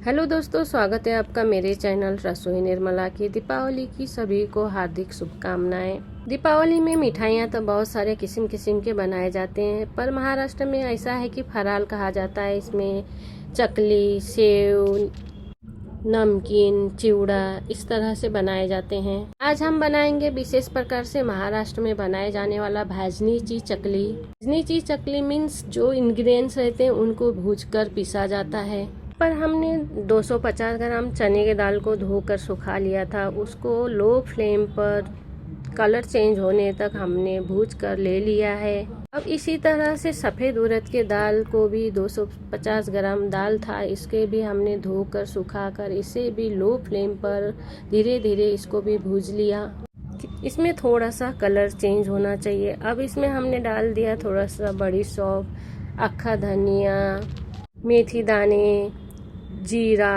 Hello दोस्तों, स्वागत है आपका मेरे चैनल रसोई निर्मला की। दीपावली की सभी को हार्दिक शुभकामनाएं। दीपावली में मिठाइयाँ तो बहुत सारे किस्म किस्म के बनाए जाते हैं, पर महाराष्ट्र में ऐसा है कि फराल कहा जाता है। इसमें चकली, सेव, नमकीन, चिवड़ा इस तरह से बनाए जाते हैं। आज हम बनाएंगे विशेष प्रकार से महाराष्ट्र में बनाए जाने वाला भाजनीची चकली। भाजनीची चकली मीन्स जो इंग्रेडिएंट्स रहते हैं उनको भूनकर पीसा जाता है। पर हमने 250 ग्राम चने की दाल को धोकर सुखा लिया था। उसको लो फ्लेम पर कलर चेंज होने तक हमने भूज कर ले लिया है। अब इसी तरह से सफ़ेद उड़द के दाल को भी 250 ग्राम दाल था, इसके भी हमने धोकर सुखाकर इसे भी लो फ्लेम पर धीरे धीरे इसको भी भूज लिया। इसमें थोड़ा सा कलर चेंज होना चाहिए। अब इसमें हमने डाल दिया थोड़ा सा बड़ी सौंफ, अक्खा धनिया, मेथी दाने, जीरा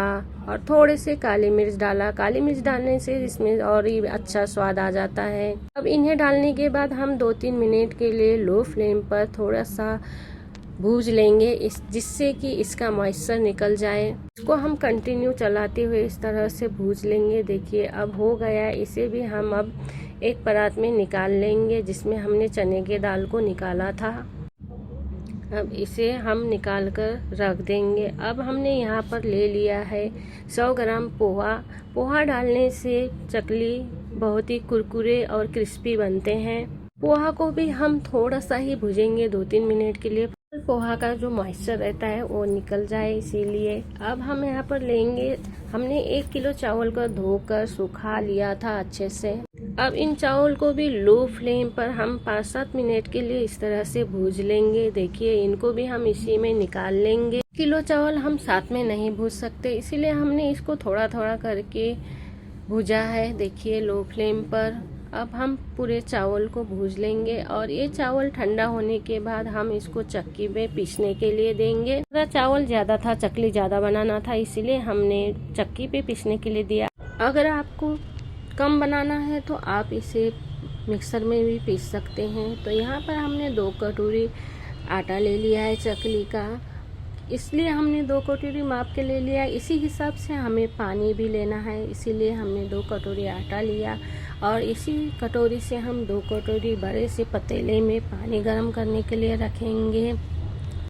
और थोड़े से काली मिर्च डाला। काली मिर्च डालने से इसमें और ही अच्छा स्वाद आ जाता है। अब इन्हें डालने के बाद हम 2-3 मिनट के लिए लो फ्लेम पर थोड़ा सा भूज लेंगे, जिससे कि इसका मॉइस्चर निकल जाए। इसको हम कंटिन्यू चलाते हुए इस तरह से भूज लेंगे। देखिए अब हो गया। इसे भी हम अब एक परात में निकाल लेंगे जिसमें हमने चने के दाल को निकाला था। अब इसे हम निकाल कर रख देंगे। अब हमने यहाँ पर ले लिया है 100 ग्राम पोहा। पोहा डालने से चकली बहुत ही कुरकुरे और क्रिस्पी बनते हैं। पोहा को भी हम थोड़ा सा ही भूजेंगे 2-3 मिनट के लिए, पोहा का जो मॉइस्चर रहता है वो निकल जाए, इसीलिए। अब हम यहाँ पर लेंगे, हमने 1 किलो चावल को धोकर सुखा लिया था अच्छे से। अब इन चावल को भी लो फ्लेम पर हम 5-7 मिनट के लिए इस तरह से भूज लेंगे। देखिए इनको भी हम इसी में निकाल लेंगे। किलो चावल हम साथ में नहीं भूज सकते, इसीलिए हमने इसको थोड़ा थोड़ा करके भूजा है। देखिए लो फ्लेम पर। अब हम पूरे चावल को भूज लेंगे और ये चावल ठंडा होने के बाद हम इसको चक्की में पीसने के लिए देंगे। थोड़ा चावल ज़्यादा था, चकली ज़्यादा बनाना था, इसीलिए हमने चक्की पे पीसने के लिए दिया। अगर आपको कम बनाना है तो आप इसे मिक्सर में भी पीस सकते हैं। तो यहाँ पर हमने 2 कटोरी आटा ले लिया है चकली का, इसलिए हमने 2 कटोरी माप के ले लिया। इसी हिसाब से हमें पानी भी लेना है, इसीलिए हमने 2 कटोरी आटा लिया और इसी कटोरी से हम 2 कटोरी बड़े से पतीले में पानी गर्म करने के लिए रखेंगे।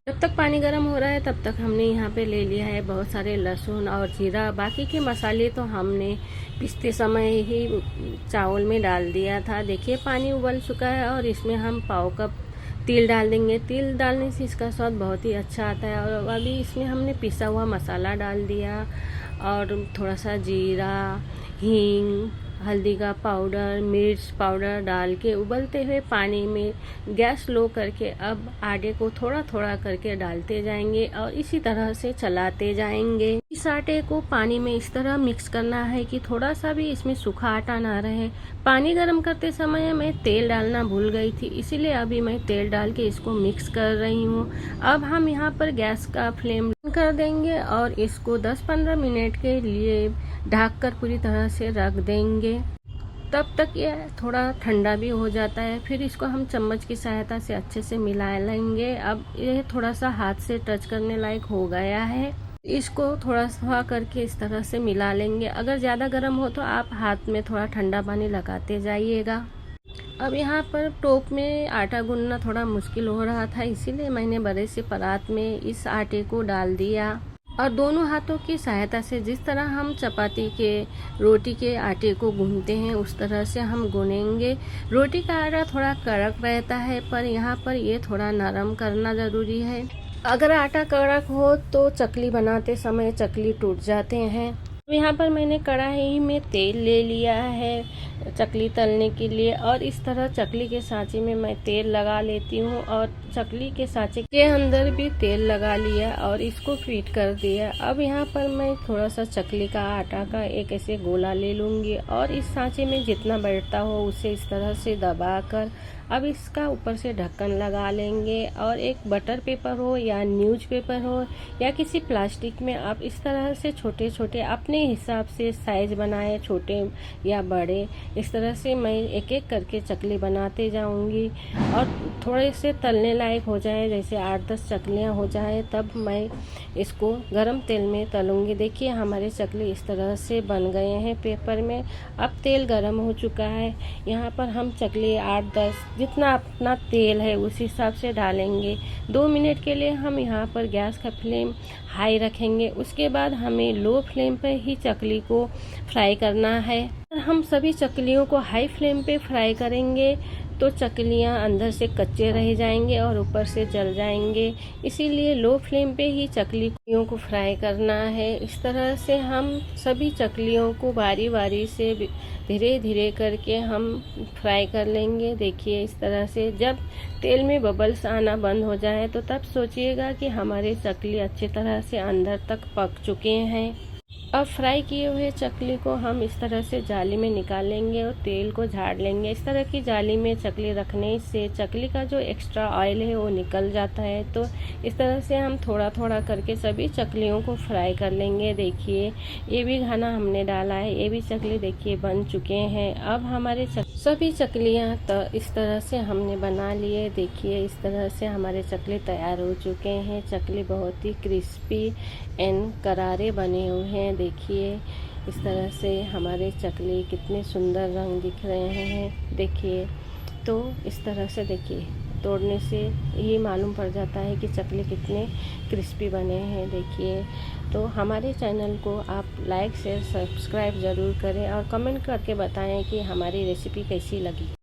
जब तक पानी गर्म हो रहा है तब तक हमने यहाँ पे ले लिया है बहुत सारे लहसुन और जीरा। बाकी के मसाले तो हमने पीसते समय ही चावल में डाल दिया था। देखिए पानी उबल चुका है और इसमें हम पाव कप तिल डाल देंगे। तिल डालने से इसका स्वाद बहुत ही अच्छा आता है। और अभी इसमें हमने पिसा हुआ मसाला डाल दिया और थोड़ा सा जीरा, हींग, हल्दी का पाउडर, मिर्च पाउडर डाल के उबलते हुए पानी में गैस लो करके अब आटे को थोड़ा थोड़ा करके डालते जाएंगे और इसी तरह से चलाते जाएंगे। इस आटे को पानी में इस तरह मिक्स करना है कि थोड़ा सा भी इसमें सूखा आटा ना रहे। पानी गर्म करते समय मैं तेल डालना भूल गई थी, इसीलिए अभी मैं तेल डाल के इसको मिक्स कर रही हूँ। अब हम यहाँ पर गैस का फ्लेम कर देंगे और इसको 10-15 मिनट के लिए ढककर पूरी तरह से रख देंगे। तब तक ये थोड़ा ठंडा भी हो जाता है। फिर इसको हम चम्मच की सहायता से अच्छे से मिला लेंगे। अब ये थोड़ा सा हाथ से टच करने लायक हो गया है। इसको थोड़ा सा करके इस तरह से मिला लेंगे। अगर ज़्यादा गर्म हो तो आप हाथ में थोड़ा ठंडा पानी लगाते जाइएगा। अब यहाँ पर टोप में आटा गूंदना थोड़ा मुश्किल हो रहा था, इसीलिए मैंने बड़े से परात में इस आटे को डाल दिया और दोनों हाथों की सहायता से जिस तरह हम चपाती के रोटी के आटे को गूंथते हैं उस तरह से हम गूनेंगे। रोटी का आटा थोड़ा कड़क रहता है, पर यहाँ पर ये थोड़ा नरम करना ज़रूरी है। अगर आटा कड़क हो तो चकली बनाते समय चकली टूट जाते हैं। यहाँ पर मैंने कढ़ाई में तेल ले लिया है चकली तलने के लिए और इस तरह चकली के सांचे में मैं तेल लगा लेती हूँ और चकली के सांचे के अंदर भी तेल लगा लिया और इसको फिट कर दिया। अब यहाँ पर मैं थोड़ा सा चकली का आटा का एक ऐसे गोला ले लूँगी और इस सांचे में जितना बैठता हो उसे इस तरह से दबाकर अब इसका ऊपर से ढक्कन लगा लेंगे और एक बटर पेपर हो या न्यूज़पेपर हो या किसी प्लास्टिक में आप इस तरह से छोटे छोटे अपने हिसाब से साइज बनाए, छोटे या बड़े। इस तरह से मैं एक एक करके चकली बनाते जाऊंगी और थोड़े से तलने लायक हो जाए, जैसे 8-10 चकलियाँ हो जाए तब मैं इसको गरम तेल में तलूंगी। देखिए हमारे चकली इस तरह से बन गए हैं पेपर में। अब तेल गरम हो चुका है। यहाँ पर हम चकली 8-10 जितना अपना तेल है उस हिसाब से डालेंगे। 2 मिनट के लिए हम यहाँ पर गैस का फ्लेम हाई रखेंगे। उसके बाद हमें लो फ्लेम पर ही चकली को फ्राई करना है। हम सभी चकलियों को हाई फ्लेम पे फ्राई करेंगे तो चकलियाँ अंदर से कच्चे रह जाएंगे और ऊपर से जल जाएंगे। इसीलिए लो फ्लेम पे ही चकलियों को फ्राई करना है। इस तरह से हम सभी चकलियों को बारी बारी से धीरे धीरे करके हम फ्राई कर लेंगे। देखिए इस तरह से जब तेल में बबल्स आना बंद हो जाए तो तब सोचिएगा कि हमारे चकली अच्छी तरह से अंदर तक पक चुके हैं। अब फ्राई किए हुए चकली को हम इस तरह से जाली में निकालेंगे और तेल को झाड़ लेंगे। इस तरह की जाली में चकली रखने से चकली का जो एक्स्ट्रा ऑयल है वो निकल जाता है। तो इस तरह से हम थोड़ा थोड़ा करके सभी चकलियों को फ्राई कर लेंगे। देखिए ये भी खाना हमने डाला है, ये भी चकली देखिए बन चुके हैं। अब हमारे सभी चकलियाँ तो इस तरह से हमने बना लिए। देखिए इस तरह से हमारे चकली तैयार हो चुके हैं। चकली बहुत ही क्रिस्पी एंड करारे बने हुए हैं। देखिए इस तरह से हमारे चकली कितने सुंदर रंग दिख रहे हैं। देखिए तो इस तरह से देखिए तोड़ने से ये मालूम पड़ जाता है कि चकली कितने क्रिस्पी बने हैं। देखिए तो हमारे चैनल को आप लाइक शेयर सब्सक्राइब ज़रूर करें और कमेंट करके बताएं कि हमारी रेसिपी कैसी लगी।